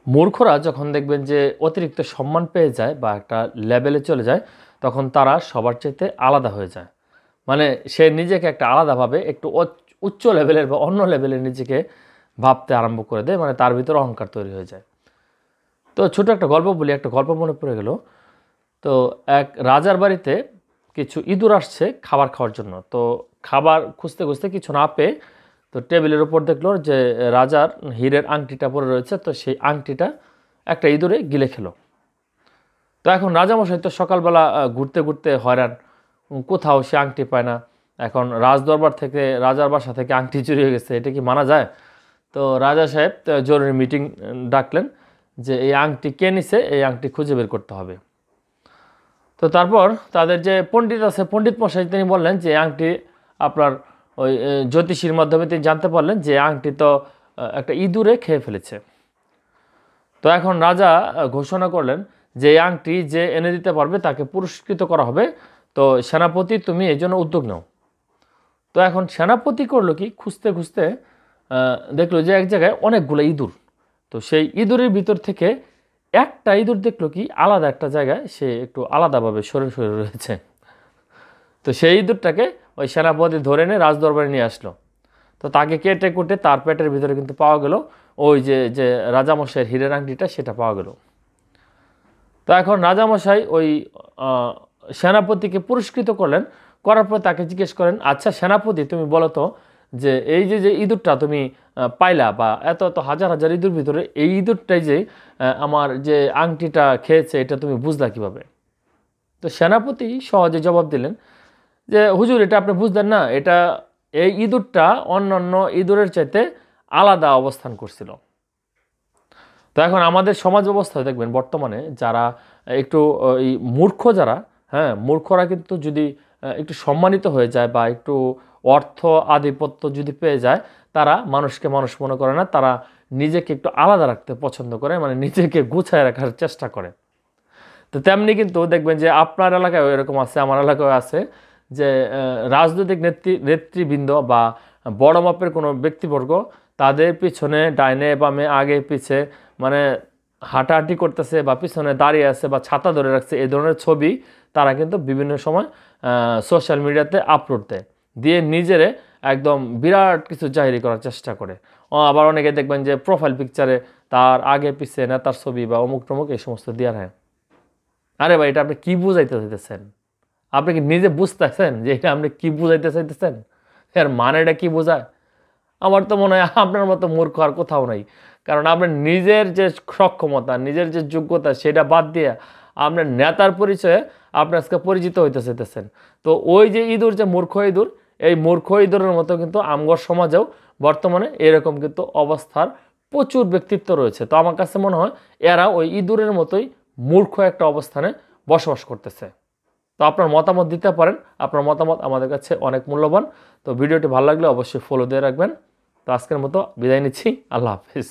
মূর্খরা যখন দেখবেন যে অতিরিক্ত সম্মান পেয়ে যায় বা একটা লেভেলে চলে যায়, তখন তারা সবার চাইতে আলাদা হয়ে যায়। মানে সে নিজেকে একটা আলাদাভাবে একটু উচ্চ লেভেলের বা অন্য লেভেলের নিজেকে ভাবতে আরম্ভ করে দেয়, মানে তার ভিতরে অহংকার তৈরি হয়ে যায়। তো ছোট একটা গল্প বলি, একটা গল্প মনে পড়ে গেল। তো এক রাজার বাড়িতে কিছু ইঁদুর আসছে খাবার খাওয়ার জন্য। তো খাবার খুঁজতে খুঁজতে কিছু না পেয়ে তো টেবিলের উপর দেখলো যে রাজার হীরের আংটিটা পড়ে রয়েছে। তো সেই আংটিটা একটা ইঁদুরে গিলে খেলো। তো এখন রাজামশাই তো সকালবেলা ঘুরতে ঘুরতে হয়রান, কোথাও সে আংটি পায় না। এখন রাজদরবার থেকে, রাজার বাসা থেকে আংটি চুরি হয়ে গেছে, এটা কি মানা যায়? তো রাজা সাহেব জরুরি মিটিং ডাকলেন যে এই আংটি কে নিছে, এই আংটি খুঁজে বের করতে হবে। তো তারপর তাদের যে পণ্ডিত আছে, পণ্ডিত মশাই তিনি বললেন যে আংটি আপনার ওই জ্যোতিষীর মাধ্যমে তিনি জানতে পারলেন যে আংটি তো একটা ইঁদুরে খেয়ে ফেলেছে। তো এখন রাজা ঘোষণা করলেন যে এই আংটি যে এনে দিতে পারবে তাকে পুরস্কৃত করা হবে। তো সেনাপতি, তুমি এই জন্য উদ্যোগ নাও। তো এখন সেনাপতি করলো কি, খুঁজতে খুঁজতে দেখলো যে এক জায়গায় অনেকগুলো ইঁদুর। তো সেই ইঁদুরের ভিতর থেকে একটা ইঁদুর দেখলো কি আলাদা একটা জায়গায় সে একটু আলাদাভাবে সরে সরে রয়েছে। তো সেই ইঁদুরটাকে ওই সেনাপতি ধরে এনে রাজদরবারে নিয়ে আসলো। তো তাকে কেটে কুটে তার পেটের ভিতরে কিন্তু পাওয়া গেল ওই যে যে রাজামশাইয়ের হীরের আংটিটা, সেটা পাওয়া গেল। তো এখন রাজামশাই ওই সেনাপতিকে পুরস্কৃত করলেন। করার পর তাকে জিজ্ঞেস করেন, আচ্ছা সেনাপতি, তুমি বলো তো যে এই যে যে ইঁদুরটা তুমি পাইলা, বা এত এত হাজার হাজার ইঁদুর ভিতরে এই ইঁদুরটাই যে আমার যে আংটিটা খেয়েছে, এটা তুমি বুঝলা কিভাবে? তো সেনাপতি সহজে জবাব দিলেন যে হুজুর, এটা আপনি বুঝলেন না, এটা এই ইঁদুরটা অন্যান্য ইঁদুরের চাইতে আলাদা অবস্থান করছিল। তো এখন আমাদের সমাজ ব্যবস্থায় দেখবেন বর্তমানে যারা একটু এই মূর্খ যারা, হ্যাঁ মূর্খরা কিন্তু যদি একটু সম্মানিত হয়ে যায় বা একটু অর্থ আধিপত্য যদি পেয়ে যায়, তারা মানুষকে মানুষ মনে করে না, তারা নিজেকে একটু আলাদা রাখতে পছন্দ করে, মানে নিজেকে গুছায় রাখার চেষ্টা করে। তো তেমনি কিন্তু দেখবেন যে আপনার এলাকায় এরকম আছে, আমার এলাকায় আছে, যে রাজনৈতিক নেতৃবৃন্দ বা বড় মাপের কোনো ব্যক্তিবর্গ তাদের পিছনে ডাইনে বামে আগে পিছে মানে হাঁটাহাঁটি করতেছে বা পিছনে দাঁড়িয়ে আছে বা ছাতা ধরে রাখছে, এই ধরনের ছবি তারা কিন্তু বিভিন্ন সময় সোশ্যাল মিডিয়াতে আপলোড দেয়, দিয়ে নিজেরে একদম বিরাট কিছু জাহিরি করার চেষ্টা করে। আবার অনেকে দেখবেন যে প্রোফাইল পিকচারে তার আগে পিছে নেতার ছবি বা অমুক টমুক এই সমস্ত দেওয়া হয়। আরে ভাই, এটা আপনি কি বুঝাইতে চাইতেছেন? আপনি কি নিজে বুঝতেছেন যে এটা আপনি কি বুঝাইতে চাইতেছেন? এর মানেটা কি বোঝায়? আমার তো মনে হয় আপনার মতো মূর্খ আর কোথাও নাই। কারণ আপনার নিজের যে সক্ষমতা, নিজের যে যোগ্যতা, সেটা বাদ দিয়ে আপনার নেতার পরিচয়ে আপনি আজকে পরিচিত হইতে চাইতেছেন। তো ওই যে ইঁদুর, যে মূর্খ ইঁদুর, এই মূর্খ ইঁদুরের মতো কিন্তু আমগর সমাজেও বর্তমানে এরকম কিন্তু অবস্থার প্রচুর ব্যক্তিত্ব রয়েছে। তো আমার কাছে মনে হয় এরা ওই ইঁদুরের মতোই মূর্খ একটা অবস্থানে বসবাস করতেছে। তো আপনার মতামত দিতে পারেন, আপনার মতামত আমাদের কাছে অনেক মূল্যবান। তো ভিডিওটি ভালো লাগলে অবশ্যই ফলো দিয়ে রাখবেন। তো আজকের মতো বিদায় নিচ্ছি, আল্লাহ হাফিজ।